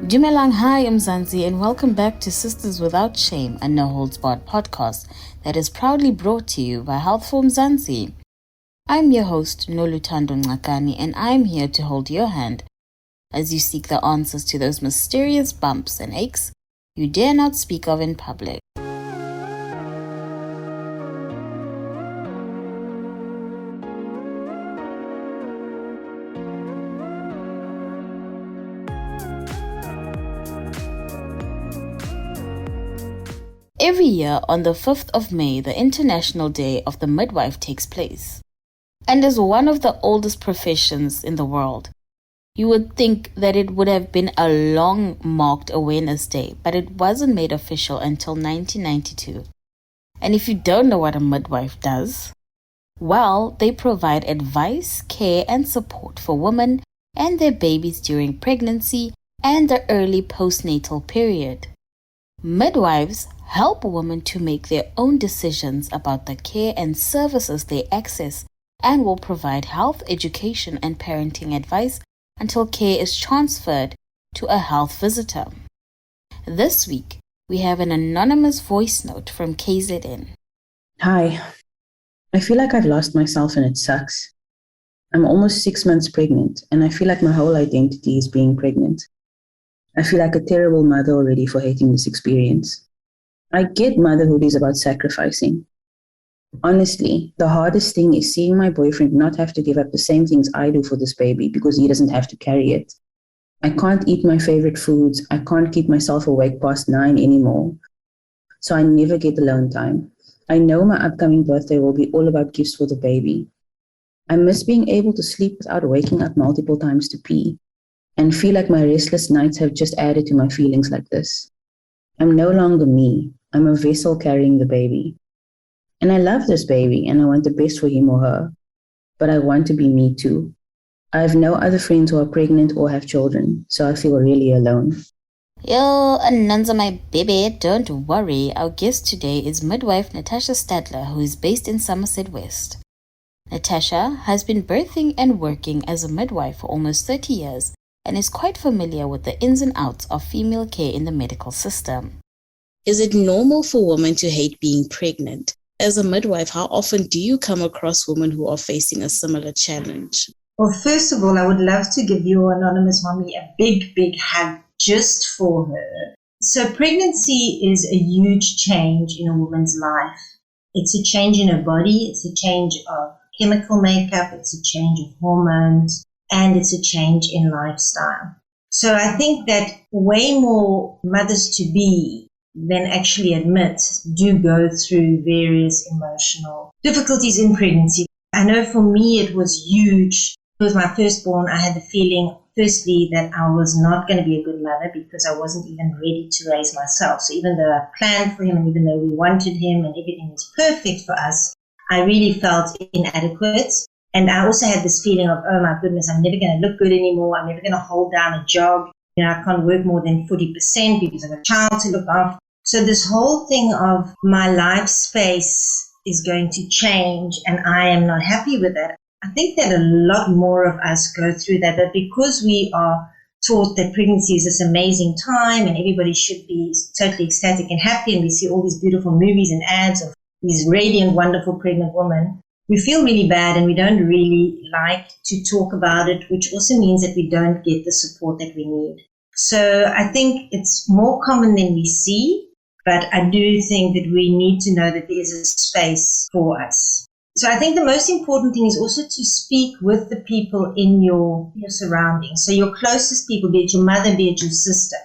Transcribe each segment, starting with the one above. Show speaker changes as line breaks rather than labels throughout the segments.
Dumelang, hi, Mzansi, and welcome back to Sisters Without Shame, a no-holds-barred podcast that is proudly brought to you by Healthful Mzansi. I'm your host, Nolutando Ngakani, and I'm here to hold your hand as you seek the answers to those mysterious bumps and aches you dare not speak of in public. Every year on the 5th of May, the International Day of the Midwife takes place. And as one of the oldest professions in the world, you would think that it would have been a long-marked awareness day, but it wasn't made official until 1992. And if you don't know what a midwife does, well, they provide advice, care, and support for women and their babies during pregnancy and the early postnatal period. Midwives help women to make their own decisions about the care and services they access and will provide health, education, and parenting advice until care is transferred to a health visitor. This week, we have an anonymous voice note from KZN.
Hi, I feel like I've lost myself and it sucks. I'm almost 6 months pregnant and I feel like my whole identity is being pregnant. I feel like a terrible mother already for hating this experience. I get motherhood is about sacrificing. Honestly, the hardest thing is seeing my boyfriend not have to give up the same things I do for this baby because he doesn't have to carry it. I can't eat my favorite foods. I can't keep myself awake past 9 anymore. So I never get alone time. I know my upcoming birthday will be all about gifts for the baby. I miss being able to sleep without waking up multiple times to pee and feel like my restless nights have just added to my feelings like this. I'm no longer me. I'm a vessel carrying the baby. And I love this baby and I want the best for him or her. But I want to be me too. I have no other friends who are pregnant or have children, so I feel really alone.
Yo, Ananza, my baby, don't worry. Our guest today is Midwife Natasha Stadler, who is based in Somerset West. Natasha has been birthing and working as a midwife for almost 30 years and is quite familiar with the ins and outs of female care in the medical system. Is it normal for women to hate being pregnant? As a midwife, how often do you come across women who are facing a similar challenge?
Well, first of all, I would love to give your anonymous mommy a big, big hug just for her. So pregnancy is a huge change in a woman's life. It's a change in her body, it's a change of chemical makeup, it's a change of hormones, and it's a change in lifestyle. So I think that way more mothers-to-be than actually admit do go through various emotional difficulties in pregnancy. I know for me it was huge. With my firstborn, I had the feeling, firstly, that I was not going to be a good mother because I wasn't even ready to raise myself. So even though I planned for him and even though we wanted him and everything was perfect for us, I really felt inadequate. And I also had this feeling of, oh my goodness, I'm never going to look good anymore. I'm never going to hold down a job. I can't work more than 40% because I've got a child to look after. So this whole thing of my life space is going to change and I am not happy with that. I think that a lot more of us go through that, but because we are taught that pregnancy is this amazing time and everybody should be totally ecstatic and happy, and we see all these beautiful movies and ads of these radiant, wonderful pregnant women, we feel really bad and we don't really like to talk about it, which also means that we don't get the support that we need. So I think it's more common than we see, but I do think that we need to know that there is a space for us. So I think the most important thing is also to speak with the people in your surroundings. So your closest people, be it your mother, be it your sister.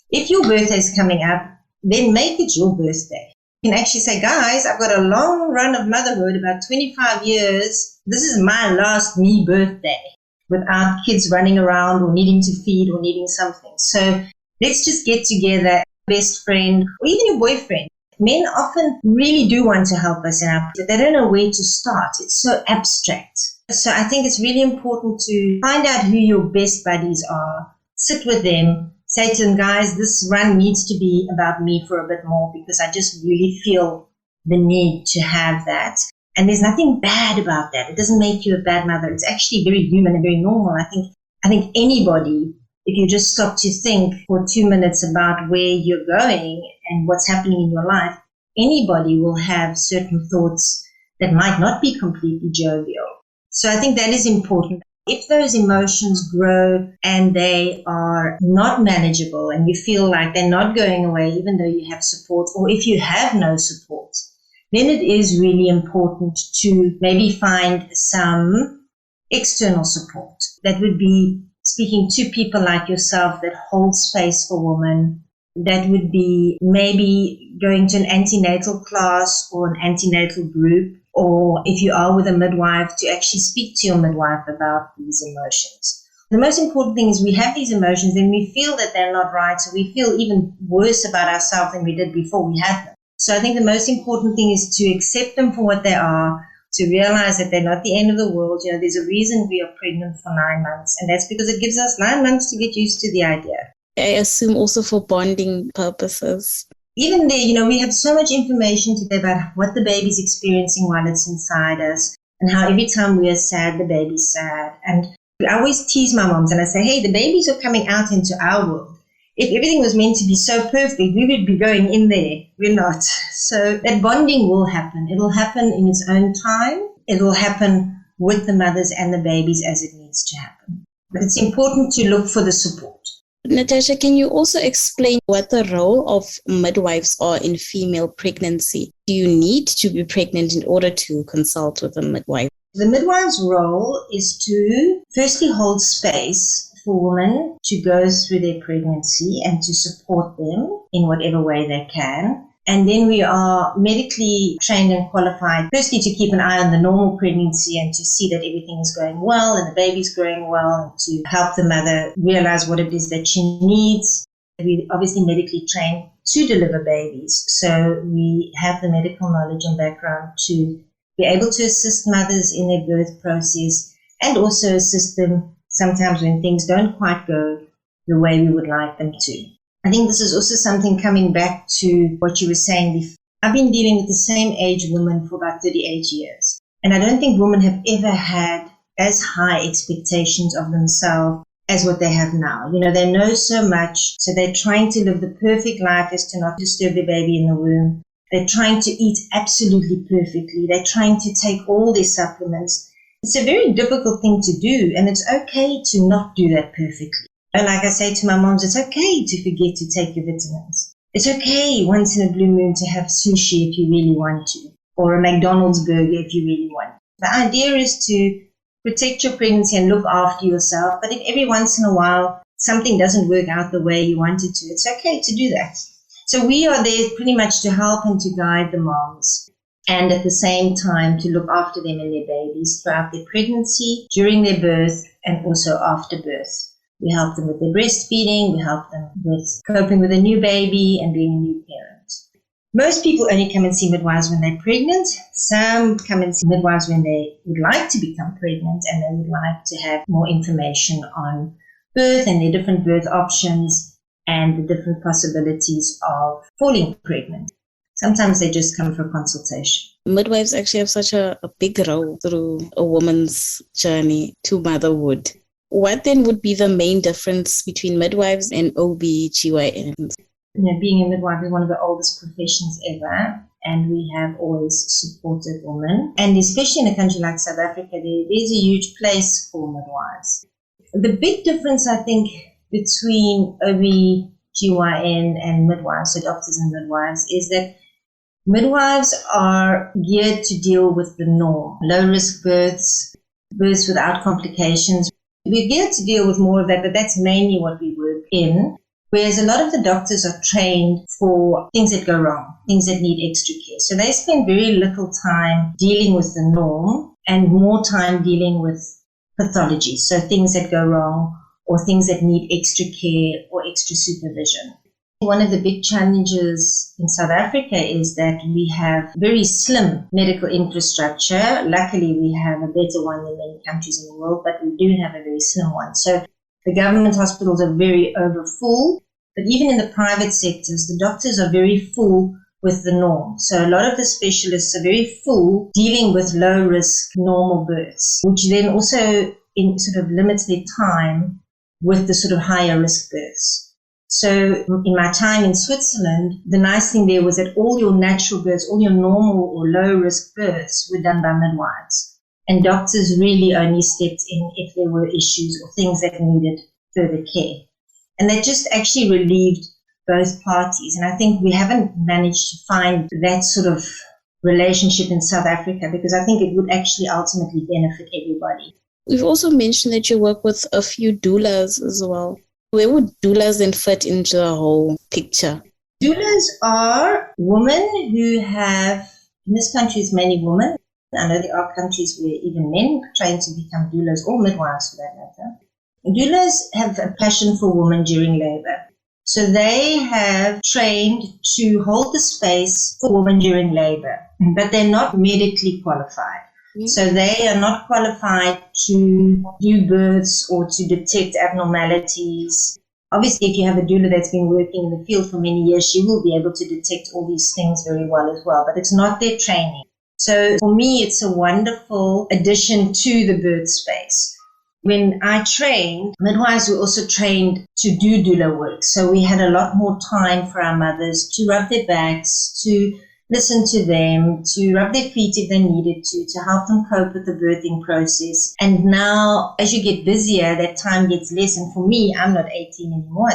If your birthday is coming up, then make it your birthday. You can actually say, guys, I've got a long run of motherhood, about 25 years. This is my last me birthday without kids running around or needing to feed or needing something. So let's just get together, best friend, or even your boyfriend. Men often really do want to help us, but they don't know where to start. It's so abstract. So I think it's really important to find out who your best buddies are, sit with them, say to them, guys, this run needs to be about me for a bit more because I just really feel the need to have that. And there's nothing bad about that. It doesn't make you a bad mother. It's actually very human and very normal. I think anybody if you just stop to think for 2 minutes about where you're going and what's happening in your life, anybody will have certain thoughts that might not be completely jovial. So I think that is important. If those emotions grow and they are not manageable and you feel like they're not going away even though you have support, or if you have no support, then it is really important to maybe find some external support. That would be speaking to people like yourself that hold space for women. That would be maybe going to an antenatal class or an antenatal group, or if you are with a midwife, to actually speak to your midwife about these emotions. The most important thing is we have these emotions and we feel that they're not right, so we feel even worse about ourselves than we did before we had them. So I think the most important thing is to accept them for what they are, to realize that they're not the end of the world. You know, there's a reason we are pregnant for 9 months, and that's because it gives us 9 months to get used to the idea.
I assume also for bonding purposes.
Even there, you know, we have so much information today about what the baby's experiencing while it's inside us, and how every time we are sad, the baby's sad. And I always tease my moms and I say, hey, the babies are coming out into our world. If everything was meant to be so perfect, we would be going in there. We're not. So that bonding will happen. It'll happen in its own time. It'll happen with the mothers and the babies as it needs to happen. But it's important to look for the support.
Natasha, can you also explain what the role of midwives are in female pregnancy? Do you need to be pregnant in order to consult with a midwife?
The midwife's role is to firstly hold space for women to go through their pregnancy and to support them in whatever way they can. And then we are medically trained and qualified, firstly to keep an eye on the normal pregnancy and to see that everything is going well and the baby's growing well, and to help the mother realize what it is that she needs. We're obviously medically trained to deliver babies, so we have the medical knowledge and background to be able to assist mothers in their birth process and also assist them sometimes when things don't quite go the way we would like them to. I think this is also something coming back to what you were saying before. I've been dealing with the same age woman for about 38 years. And I don't think women have ever had as high expectations of themselves as what they have now. You know, they know so much, so they're trying to live the perfect life as to not disturb their baby in the womb. They're trying to eat absolutely perfectly. They're trying to take all their supplements. It's a very difficult thing to do, and it's okay to not do that perfectly. And like I say to my moms, it's okay to forget to take your vitamins. It's okay once in a blue moon to have sushi if you really want to, or a McDonald's burger if you really want. The idea is to protect your pregnancy and look after yourself. But if every once in a while something doesn't work out the way you want it to, it's okay to do that. So we are there pretty much to help and to guide the moms, and at the same time to look after them and their babies throughout their pregnancy, during their birth, and also after birth. We help them with their breastfeeding, we help them with coping with a new baby and being a new parent. Most people only come and see midwives when they're pregnant. Some come and see midwives when they would like to become pregnant and they would like to have more information on birth and their different birth options and the different possibilities of falling pregnant. Sometimes they just come for consultation.
Midwives actually have such a big role through a woman's journey to motherhood. What then would be the main difference between midwives and OB/GYNs?
You know, being a midwife is one of the oldest professions ever, and we have always supported women. And especially in a country like South Africa, there's a huge place for midwives. The big difference, I think, between OB/GYN and midwives, so doctors and midwives, is that midwives are geared to deal with the norm, low-risk births, births without complications. We're geared to deal with more of that, but that's mainly what we work in. Whereas a lot of the doctors are trained for things that go wrong, things that need extra care. So they spend very little time dealing with the norm and more time dealing with pathology. So things that go wrong or things that need extra care or extra supervision. One of the big challenges in South Africa is that we have very slim medical infrastructure. Luckily, we have a better one than many countries in the world, but we do have a very slim one. So the government hospitals are very overfull, but even in the private sectors, the doctors are very full with the norm. So a lot of the specialists are very full dealing with low-risk normal births, which then also limits their time with the sort of higher risk births. So in my time in Switzerland, the nice thing there was that all your natural births, all your normal or low risk births were done by midwives. And doctors really only stepped in if there were issues or things that needed further care. And that just actually relieved both parties. And I think we haven't managed to find that sort of relationship in South Africa, because I think it would actually ultimately benefit everybody.
We've also mentioned that you work with a few doulas as well. Where would doulas then fit into the whole picture?
Doulas are women who have, in this country it's mainly women. I know there are countries where even men train to become doulas, or midwives for that matter. Doulas have a passion for women during labor. So they have trained to hold the space for women during labor, but they're not medically qualified. So they are not qualified to do births or to detect abnormalities. Obviously, if you have a doula that's been working in the field for many years, she will be able to detect all these things very well as well, but it's not their training. So for me, it's a wonderful addition to the birth space. When I trained, midwives were also trained to do doula work. So we had a lot more time for our mothers to rub their backs, to listen to them, to rub their feet if they needed to help them cope with the birthing process. And now, as you get busier, that time gets less. And for me, I'm not 18 anymore.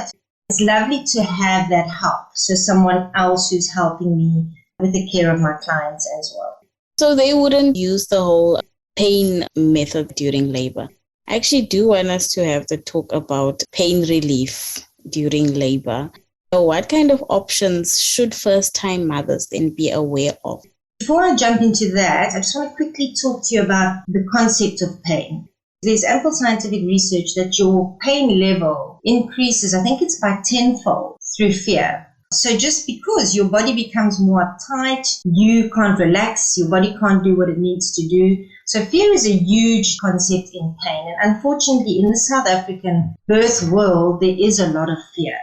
It's lovely to have that help. So someone else who's helping me with the care of my clients as well.
So they wouldn't use the whole pain method during labor. I actually do want us to have the talk about pain relief during labor. So what kind of options should first-time mothers then be aware of?
Before I jump into that, I just want to quickly talk to you about the concept of pain. There's ample scientific research that your pain level increases, I think it's by tenfold, through fear. So just because your body becomes more uptight, you can't relax, your body can't do what it needs to do. So fear is a huge concept in pain. And unfortunately, in the South African birth world, there is a lot of fear.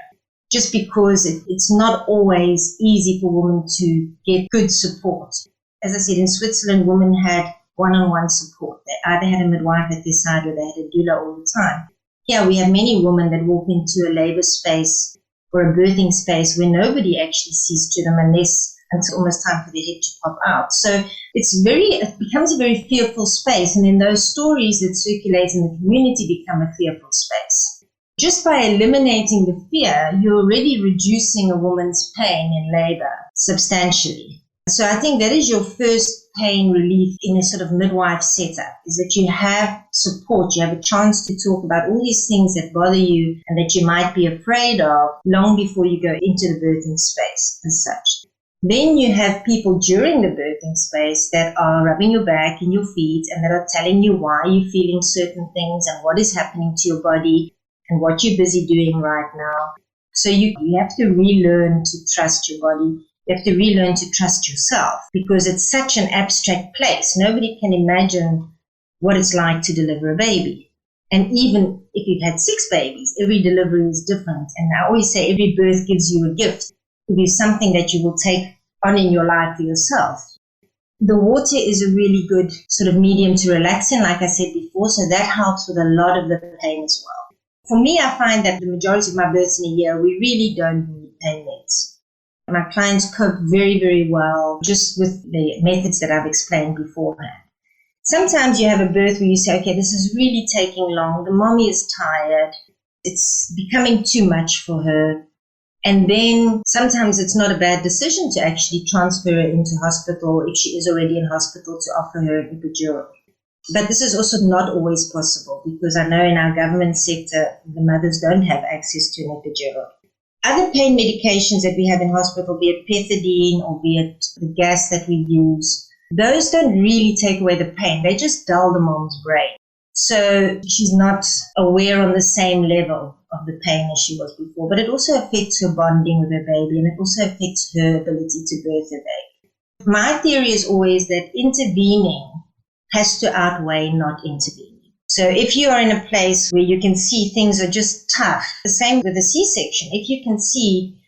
Just because it's not always easy for women to get good support. As I said, in Switzerland, women had one-on-one support. They either had a midwife at their side or they had a doula all the time. Here we have many women that walk into a labor space or a birthing space where nobody actually sees to them unless it's almost time for their head to pop out. So it becomes a very fearful space, and then those stories that circulate in the community become a fearful space. Just by eliminating the fear, you're already reducing a woman's pain in labor substantially. So I think that is your first pain relief in a sort of midwife setup, is that you have support, you have a chance to talk about all these things that bother you and that you might be afraid of long before you go into the birthing space as such. Then you have people during the birthing space that are rubbing your back and your feet and that are telling you why you're feeling certain things and what is happening to your body and what you're busy doing right now. So you have to relearn to trust your body. You have to relearn to trust yourself, because it's such an abstract place. Nobody can imagine what it's like to deliver a baby. And even if you've had 6 babies, every delivery is different. And I always say every birth gives you a gift. It gives something that you will take on in your life for yourself. The water is a really good sort of medium to relax in, like I said before, so that helps with a lot of the pain as well. For me, I find that the majority of my births in a year, we really don't need pain meds. My clients cope very, very well just with the methods that I've explained beforehand. Sometimes you have a birth where you say, okay, this is really taking long. The mommy is tired. It's becoming too much for her. And then sometimes it's not a bad decision to actually transfer her into hospital if she is already in hospital, to offer her an epidural. But this is also not always possible, because I know in our government sector, the mothers don't have access to an epidural. Other pain medications that we have in hospital, be it pethidine or be it the gas that we use, those don't really take away the pain. They just dull the mom's brain. So she's not aware on the same level of the pain as she was before. But it also affects her bonding with her baby, and it also affects her ability to birth her baby. My theory is always that intervening has to outweigh not intervening. So if you are in a place where you can see things are just tough, the same with a C-section. If you can see,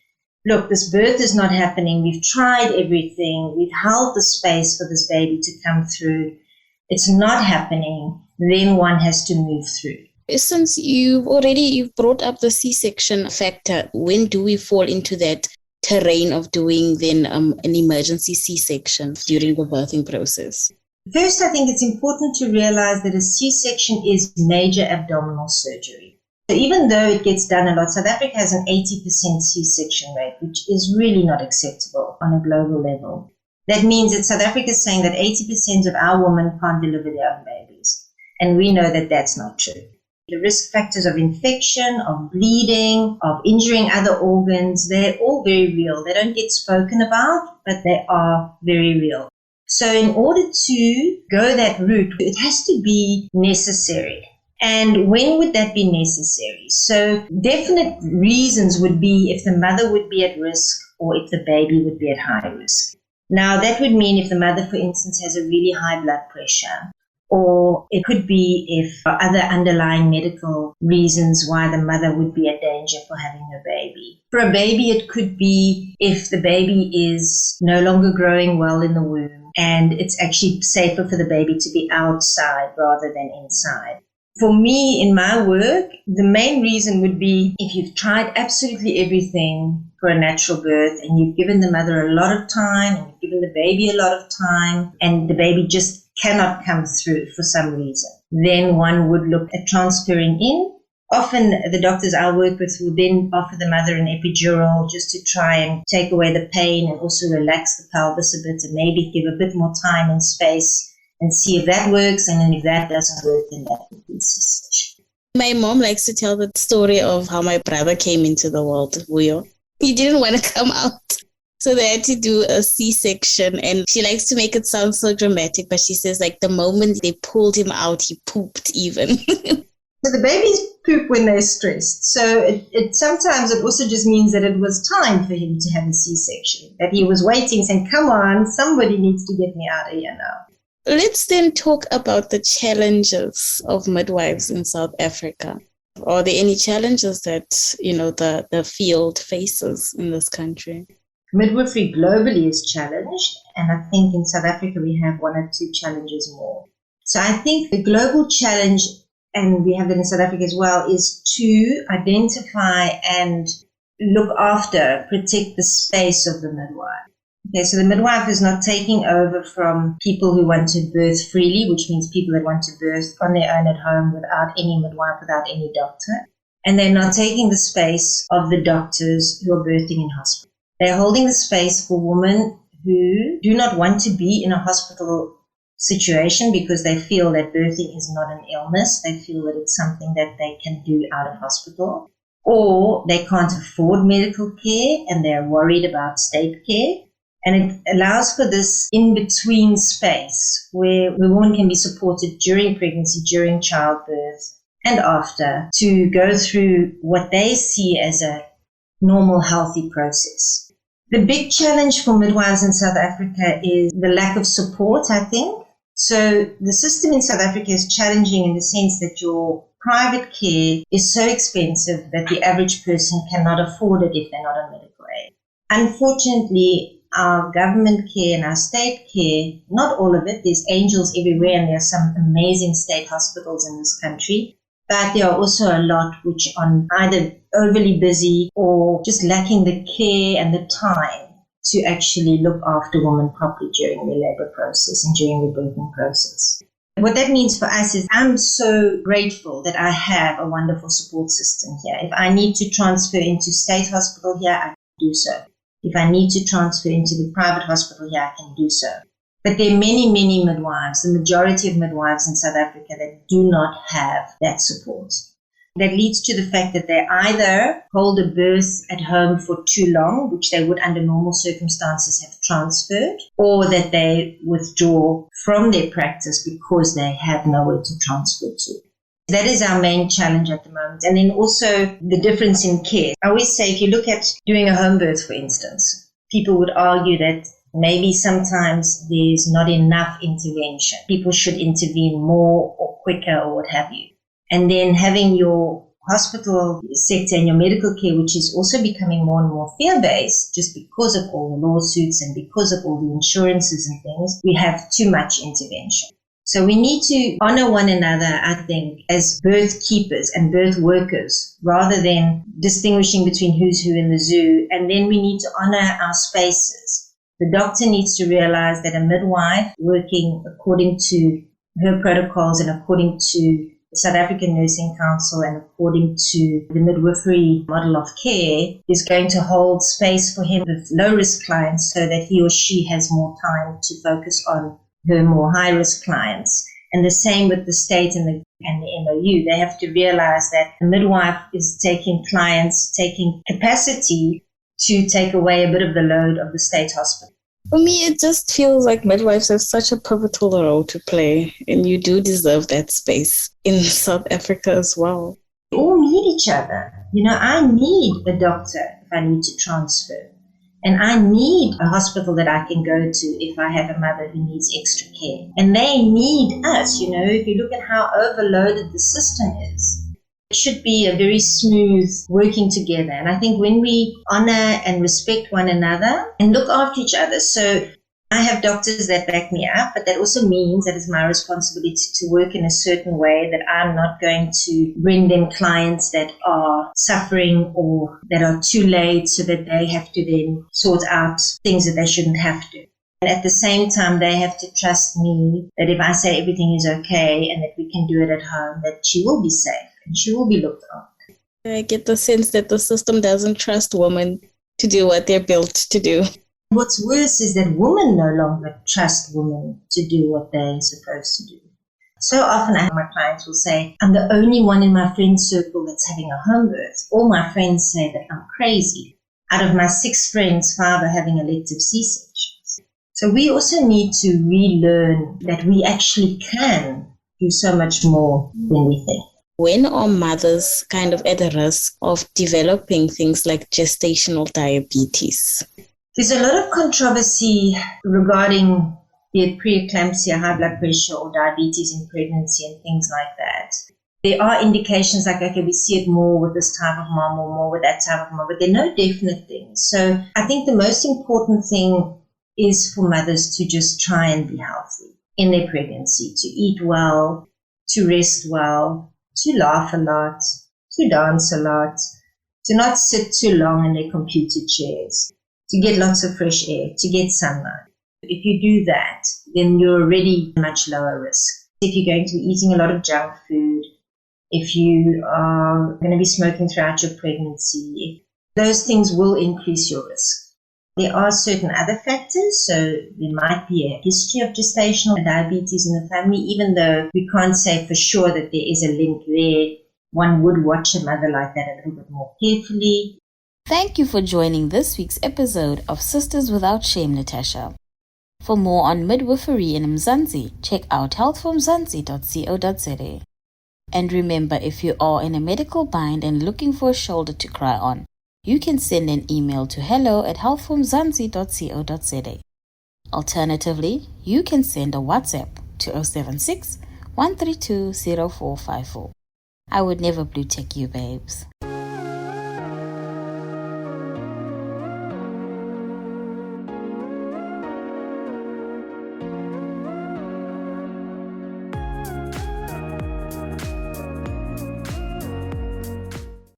look, this birth is not happening, we've tried everything, we've held the space for this baby to come through, it's not happening, then one has to move through.
Since you've brought up the C-section factor, when do we fall into that terrain of doing then an emergency C-section during the birthing process?
First, I think it's important to realize that a C-section is major abdominal surgery. So even though it gets done a lot, South Africa has an 80% C-section rate, which is really not acceptable on a global level. That means that South Africa is saying that 80% of our women can't deliver their own babies. And we know that that's not true. The risk factors of infection, of bleeding, of injuring other organs, they're all very real. They don't get spoken about, but they are very real. So in order to go that route, it has to be necessary. And when would that be necessary? So definite reasons would be if the mother would be at risk or if the baby would be at high risk. Now that would mean if the mother, for instance, has a really high blood pressure, or it could be if other underlying medical reasons why the mother would be at danger for having a baby. For a baby, it could be if the baby is no longer growing well in the womb and it's actually safer for the baby to be outside rather than inside. For me, in my work, the main reason would be if you've tried absolutely everything for a natural birth and you've given the mother a lot of time and you've given the baby a lot of time and the baby just cannot come through for some reason, then one would look at transferring in. Often the doctors I work with will then offer the mother an epidural just to try and take away the pain and also relax the pelvis a bit and maybe give a bit more time and space and see if that works, and then if that doesn't work, then that would be C-section.
My mom likes to tell the story of how my brother came into the world, Vuyo. He didn't want to come out, so they had to do a C-section, and she likes to make it sound so dramatic, but she says like the moment they pulled him out, he pooped even.
So the babies poop when they're stressed. So it sometimes it also just means that it was time for him to have a C-section, that he was waiting, saying, come on, somebody needs to get me out of here now.
Let's then talk about the challenges of midwives in South Africa. Are there any challenges that, the field faces in this country?
Midwifery globally is challenged, and I think in South Africa we have one or two challenges more. So I think the global challenge, and we have that in South Africa as well, is to identify and look after, protect the space of the midwife. Okay, so the midwife is not taking over from people who want to birth freely, which means people that want to birth on their own at home without any midwife, without any doctor. And they're not taking the space of the doctors who are birthing in hospital. They're holding the space for women who do not want to be in a hospital situation because they feel that birthing is not an illness. They feel that it's something that they can do out of hospital. Or they can't afford medical care and they're worried about state care. And it allows for this in-between space where the woman can be supported during pregnancy, during childbirth, and after to go through what they see as a normal, healthy process. The big challenge for midwives in South Africa is the lack of support, I think. So the system in South Africa is challenging in the sense that your private care is so expensive that the average person cannot afford it if they're not on medical aid. Unfortunately, our government care and our state care, not all of it, there's angels everywhere and there are some amazing state hospitals in this country, but there are also a lot which are either overly busy or just lacking the care and the time to actually look after women properly during their labor process and during the birthing process. What that means for us is I'm so grateful that I have a wonderful support system here. If I need to transfer into state hospital here, I can do so. If I need to transfer into the private hospital here, I can do so. But there are many, many midwives, the majority of midwives in South Africa that do not have that support. That leads to the fact that they either hold a birth at home for too long, which they would under normal circumstances have transferred, or that they withdraw from their practice because they have nowhere to transfer to. That is our main challenge at the moment. And then also the difference in care. I always say if you look at doing a home birth, for instance, people would argue that maybe sometimes there's not enough intervention. People should intervene more or quicker or what have you. And then having your hospital sector and your medical care, which is also becoming more and more fear-based just because of all the lawsuits and because of all the insurances and things, we have too much intervention. So we need to honor one another, I think, as birth keepers and birth workers, rather than distinguishing between who's who in the zoo. And then we need to honor our spaces. The doctor needs to realize that a midwife working according to her protocols and according to the South African Nursing Council and according to the midwifery model of care is going to hold space for him with low-risk clients so that he or she has more time to focus on her more high-risk clients. And the same with the state and the MOU. They have to realize that the midwife is taking capacity to take away a bit of the load of the state hospital.
For me, it just feels like midwives have such a pivotal role to play, and you do deserve that space in South Africa as well.
We all need each other. I need a doctor if I need to transfer. And I need a hospital that I can go to if I have a mother who needs extra care. And they need us, if you look at how overloaded the system is. It should be a very smooth working together. And I think when we honor and respect one another and look after each other. So I have doctors that back me up, but that also means that it's my responsibility to work in a certain way that I'm not going to bring them clients that are suffering or that are too late so that they have to then sort out things that they shouldn't have to. And at the same time, they have to trust me that if I say everything is okay and that we can do it at home, that she will be safe and she will be looked after.
I get the sense that the system doesn't trust women to do what they're built to do.
What's worse is that women no longer trust women to do what they're supposed to do. So often my clients will say, I'm the only one in my friend circle that's having a home birth. All my friends say that I'm crazy. Out of my 6 friends, 5 are having elective C-sections. So we also need to relearn that we actually can do so much more than we think.
When are mothers kind of at the risk of developing things like gestational diabetes?
There's a lot of controversy regarding be it preeclampsia, high blood pressure, or diabetes in pregnancy and things like that. There are indications like, okay, we see it more with this type of mom or more with that type of mom, but there are no definite things. So I think the most important thing is for mothers to just try and be healthy in their pregnancy, to eat well, to rest well, to laugh a lot, to dance a lot, to not sit too long in their computer chairs, to get lots of fresh air, to get sunlight. If you do that, then you're already much lower risk. If you're going to be eating a lot of junk food, if you are going to be smoking throughout your pregnancy, those things will increase your risk. There are certain other factors, so there might be a history of gestational diabetes in the family, even though we can't say for sure that there is a link there. One would watch a mother like that a little bit more carefully.
Thank you for joining this week's episode of Sisters Without Shame, Natasha. For more on midwifery in Mzansi, check out healthfromzansi.co.za. And remember, if you are in a medical bind and looking for a shoulder to cry on, you can send an email to hello@healthfromzansi.co.za. Alternatively, you can send a WhatsApp to 076 132 0454. I would never blue tick you, babes.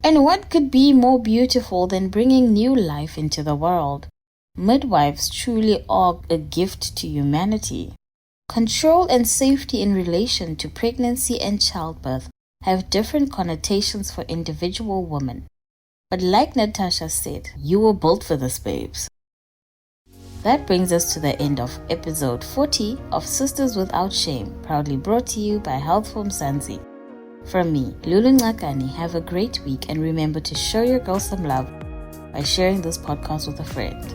And what could be more beautiful than bringing new life into the world? Midwives truly are a gift to humanity. Control and safety in relation to pregnancy and childbirth have different connotations for individual women. But like Natasha said, you were built for this, babes. That brings us to the end of episode 40 of Sisters Without Shame, proudly brought to you by Health from Mzansi. From me, Lulu Ngakani, have a great week and remember to show your girl some love by sharing this podcast with a friend.